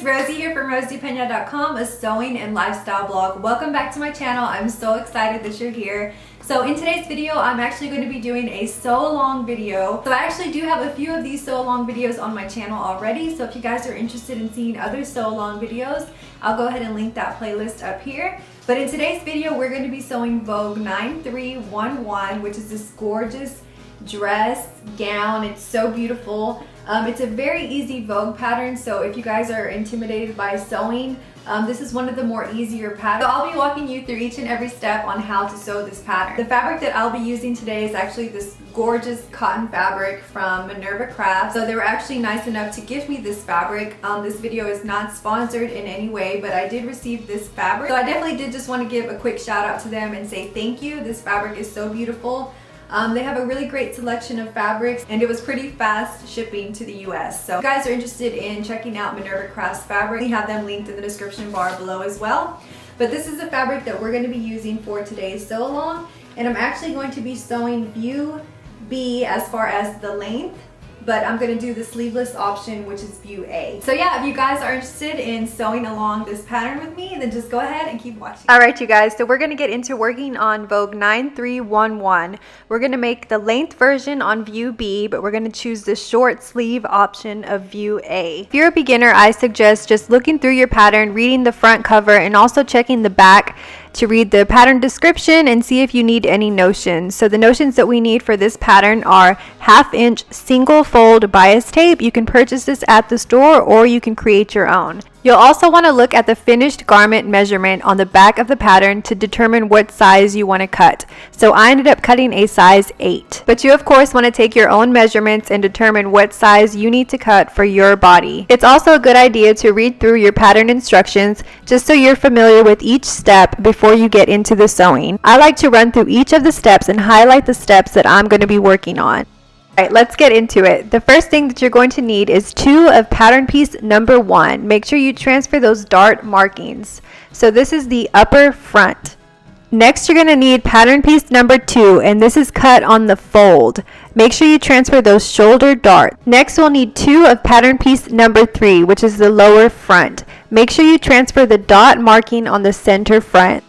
it's Rosie here from RosiePena.com, a sewing and lifestyle blog. Welcome back to my channel. I'm so excited that you're here. So in today's video, I'm actually going to be doing a sew along video. So I actually do have a few of these sew along videos on my channel already. So if you guys are interested in seeing other sew along videos, I'll go ahead and link that playlist up here. But in today's video, we're going to be sewing Vogue 9311, which is this gorgeous dress gown. It's so beautiful. It's a very easy Vogue pattern, so if you guys are intimidated by sewing, this is one of the more easier patterns. So I'll be walking you through each and every step on how to sew this pattern. The fabric that I'll be using today is actually this gorgeous cotton fabric from Minerva Crafts. So they were actually nice enough to give me this fabric. This video is not sponsored in any way, but I did receive this fabric. So I definitely did just want to give a quick shout out to them and say thank you. This fabric is so beautiful. They have a really great selection of fabrics, and it was pretty fast shipping to the US. So if you guys are interested in checking out Minerva Crafts fabric, we have them linked in the description bar below as well. But this is the fabric that we're going to be using for today's sew along, and I'm actually going to be sewing view B as far as the length, but I'm going to do the sleeveless option, which is view A. So yeah, if you guys are interested in sewing along this pattern with me, then just go ahead and keep watching. Alright you guys, so we're going to get into working on Vogue 9311. We're going to make the length version on view B, but we're going to choose the short sleeve option of view A. If you're a beginner, I suggest just looking through your pattern, reading the front cover, and also checking the back to read the pattern description and see if you need any notions. So the notions that we need for this pattern are 1/2 inch single fold bias tape. You can purchase this at the store or you can create your own. You'll also want to look at the finished garment measurement on the back of the pattern to determine what size you want to cut. So I ended up cutting a size 8. But you of course want to take your own measurements and determine what size you need to cut for your body. It's also a good idea to read through your pattern instructions just so you're familiar with each step before you get into the sewing. I like to run through each of the steps and highlight the steps that I'm going to be working on. Alright, let's get into it. The first thing that you're going to need is 2 of pattern piece number 1. Make sure you transfer those dart markings. So this is the upper front. Next, you're going to need pattern piece number 2, and this is cut on the fold. Make sure you transfer those shoulder darts. Next, we'll need 2 of pattern piece number 3, which is the lower front. Make sure you transfer the dot marking on the center front.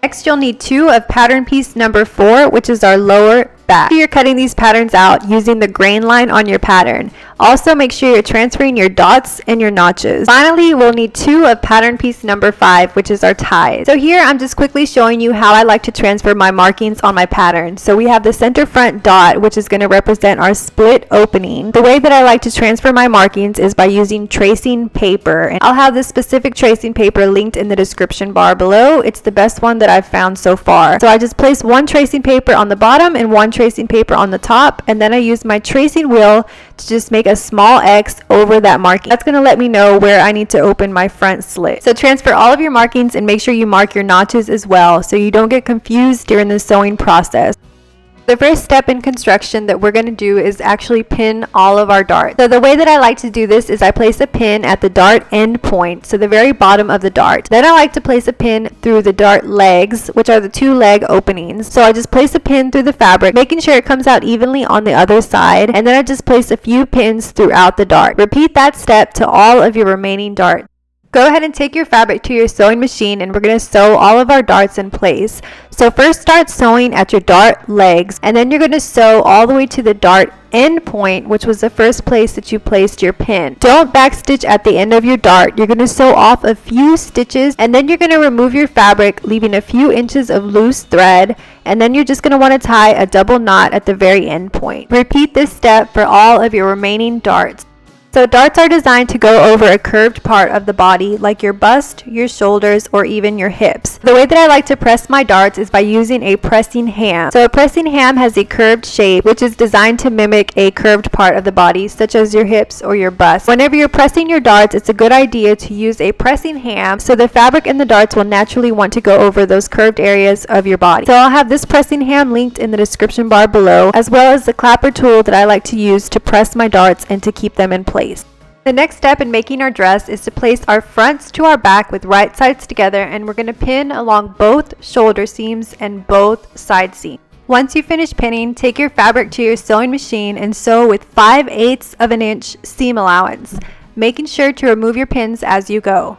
Next, you'll need 2 of pattern piece number 4, which is our lower back. You're cutting these patterns out using the grain line on your pattern. Also, make sure you're transferring your dots and your notches. Finally, we'll need 2 of pattern piece number 5, which is our ties. So here, I'm just quickly showing you how I like to transfer my markings on my pattern. So we have the center front dot, which is going to represent our split opening. The way that I like to transfer my markings is by using tracing paper. And I'll have this specific tracing paper linked in the description bar below. It's the best one that I've found so far. So I just place one tracing paper on the bottom and one tracing paper on the top, and then I use my tracing wheel to just make a small X over that marking. That's going to let me know where I need to open my front slit. So transfer all of your markings and make sure you mark your notches as well so you don't get confused during the sewing process. The first step in construction that we're going to do is actually pin all of our darts. So the way that I like to do this is I place a pin at the dart end point, so the very bottom of the dart. Then I like to place a pin through the dart legs, which are the 2 leg openings. So I just place a pin through the fabric, making sure it comes out evenly on the other side, and then I just place a few pins throughout the dart. Repeat that step to all of your remaining darts. Go ahead and take your fabric to your sewing machine, and we're going to sew all of our darts in place. So first start sewing at your dart legs, and then you're going to sew all the way to the dart end point, which was the first place that you placed your pin. Don't backstitch at the end of your dart. You're going to sew off a few stitches, and then you're going to remove your fabric, leaving a few inches of loose thread, and then you're just going to want to tie a double knot at the very end point. Repeat this step for all of your remaining darts. So darts are designed to go over a curved part of the body, like your bust, your shoulders, or even your hips. The way that I like to press my darts is by using a pressing ham. So a pressing ham has a curved shape, which is designed to mimic a curved part of the body, such as your hips or your bust. Whenever you're pressing your darts, it's a good idea to use a pressing ham so the fabric and the darts will naturally want to go over those curved areas of your body. So I'll have this pressing ham linked in the description bar below, as well as the clapper tool that I like to use to press my darts and to keep them in place. The next step in making our dress is to place our fronts to our back with right sides together, and we're going to pin along both shoulder seams and both side seams. Once you finish pinning, take your fabric to your sewing machine and sew with 5/8 of an inch seam allowance. making sure to remove your pins as you go.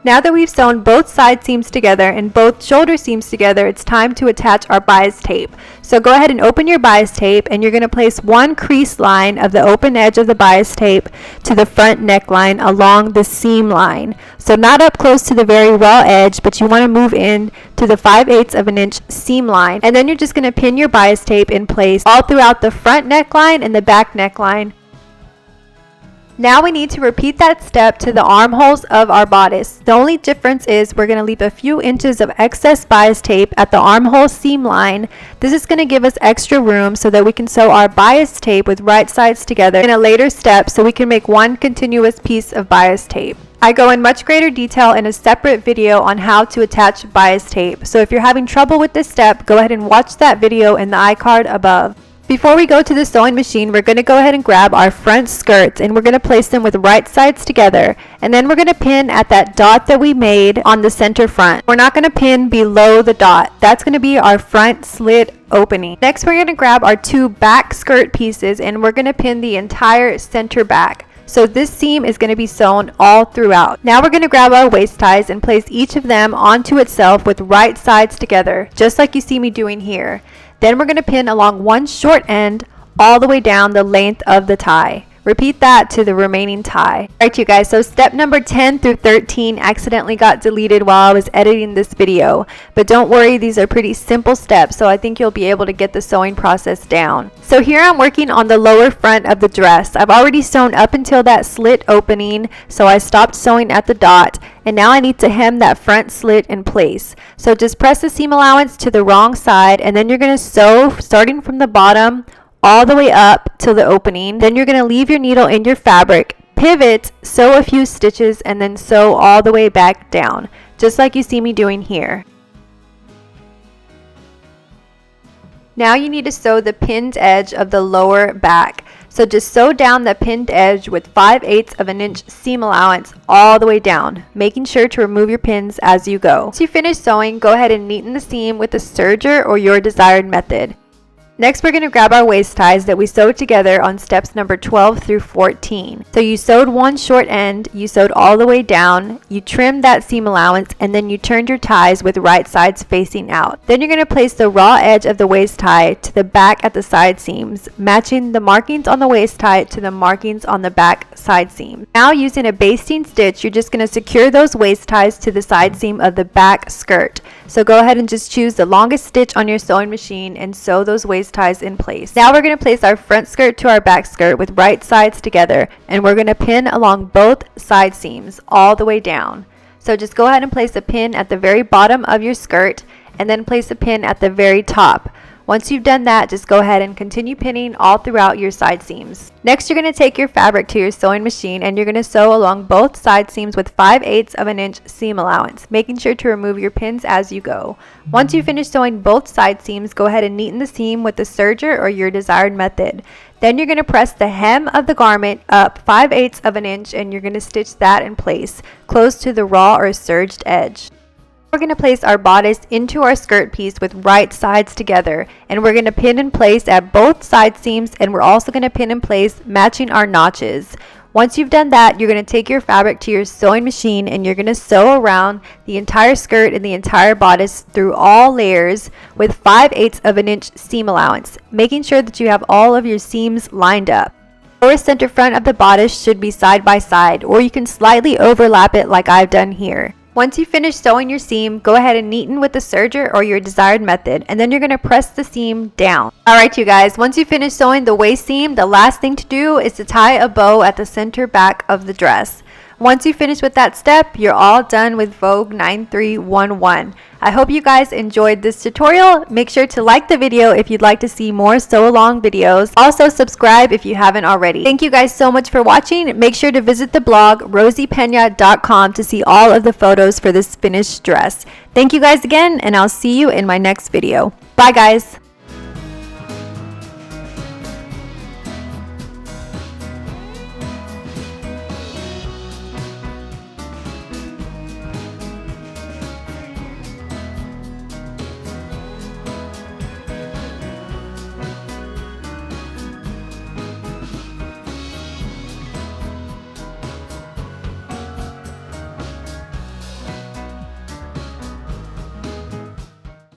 Now that we've sewn both side seams together and both shoulder seams together, it's time to attach our bias tape. So go ahead and open your bias tape, and you're going to place one crease line of the open edge of the bias tape to the front neckline along the seam line. So not up close to the very raw edge, but you want to move in to the 5/8 of an inch seam line. And then you're just going to pin your bias tape in place all throughout the front neckline and the back neckline. Now we need to repeat that step to the armholes of our bodice. The only difference is we're going to leave a few inches of excess bias tape at the armhole seam line. This is going to give us extra room so that we can sew our bias tape with right sides together in a later step, so we can make one continuous piece of bias tape. I go in much greater detail in a separate video on how to attach bias tape. So if you're having trouble with this step, go ahead and watch that video in the iCard above. Before we go to the sewing machine, we're going to go ahead and grab our front skirts, and we're going to place them with right sides together, and then we're going to pin at that dot that we made on the center front. We're not going to pin below the dot. That's going to be our front slit opening. Next, we're going to grab our two back skirt pieces, and we're going to pin the entire center back. So this seam is going to be sewn all throughout. Now we're going to grab our waist ties and place each of them onto itself with right sides together, just like you see me doing here. Then we're going to pin along one short end all the way down the length of the tie. Repeat that to the remaining tie. Alright you guys, so step number 10 through 13 accidentally got deleted while I was editing this video. But don't worry, these are pretty simple steps, so I think you'll be able to get the sewing process down. So here I'm working on the lower front of the dress. I've already sewn up until that slit opening, so I stopped sewing at the dot. And now I need to hem that front slit in place. So just press the seam allowance to the wrong side, and then you're going to sew starting from the bottom all the way up till the opening. Then you're going to leave your needle in your fabric, pivot, sew a few stitches, and then sew all the way back down, just like you see me doing here. Now you need to sew the pinned edge of the lower back. So just sew down the pinned edge with 5/8 of an inch seam allowance all the way down, making sure to remove your pins as you go. Once you finish sewing, go ahead and neaten the seam with a serger or your desired method. Next, we're going to grab our waist ties that we sewed together on steps number 12 through 14. So you sewed one short end, you sewed all the way down, you trimmed that seam allowance, and then you turned your ties with right sides facing out. Then you're going to place the raw edge of the waist tie to the back at the side seams, matching the markings on the waist tie to the markings on the back side seam. Now using a basting stitch, you're just going to secure those waist ties to the side seam of the back skirt. So go ahead and just choose the longest stitch on your sewing machine and sew those waist ties in place. Now we're going to place our front skirt to our back skirt with right sides together, and we're going to pin along both side seams all the way down. So just go ahead and place a pin at the very bottom of your skirt, and then place a pin at the very top. Once you've done that, just go ahead and continue pinning all throughout your side seams. Next, you're going to take your fabric to your sewing machine, and you're going to sew along both side seams with 5/8 of an inch seam allowance, making sure to remove your pins as you go. Once you finish sewing both side seams, go ahead and neaten the seam with the serger or your desired method. Then you're going to press the hem of the garment up 5/8 of an inch, and you're going to stitch that in place, close to the raw or serged edge. We're going to place our bodice into our skirt piece with right sides together, and we're going to pin in place at both side seams, and we're also going to pin in place matching our notches. Once you've done that, you're going to take your fabric to your sewing machine, and you're going to sew around the entire skirt and the entire bodice through all layers with 5/8 of an inch seam allowance, making sure that you have all of your seams lined up. The lower center front of the bodice should be side by side, or you can slightly overlap it like I've done here. Once you finish sewing your seam, go ahead and neaten with the serger or your desired method, and then you're going to press the seam down. Alright you guys, once you finish sewing the waist seam, the last thing to do is to tie a bow at the center back of the dress. Once you finish with that step, you're all done with Vogue 9311. I hope you guys enjoyed this tutorial. Make sure to like the video if you'd like to see more sew along videos. Also subscribe if you haven't already. Thank you guys so much for watching. Make sure to visit the blog rosypena.com to see all of the photos for this finished dress. Thank you guys again, and I'll see you in my next video. Bye guys.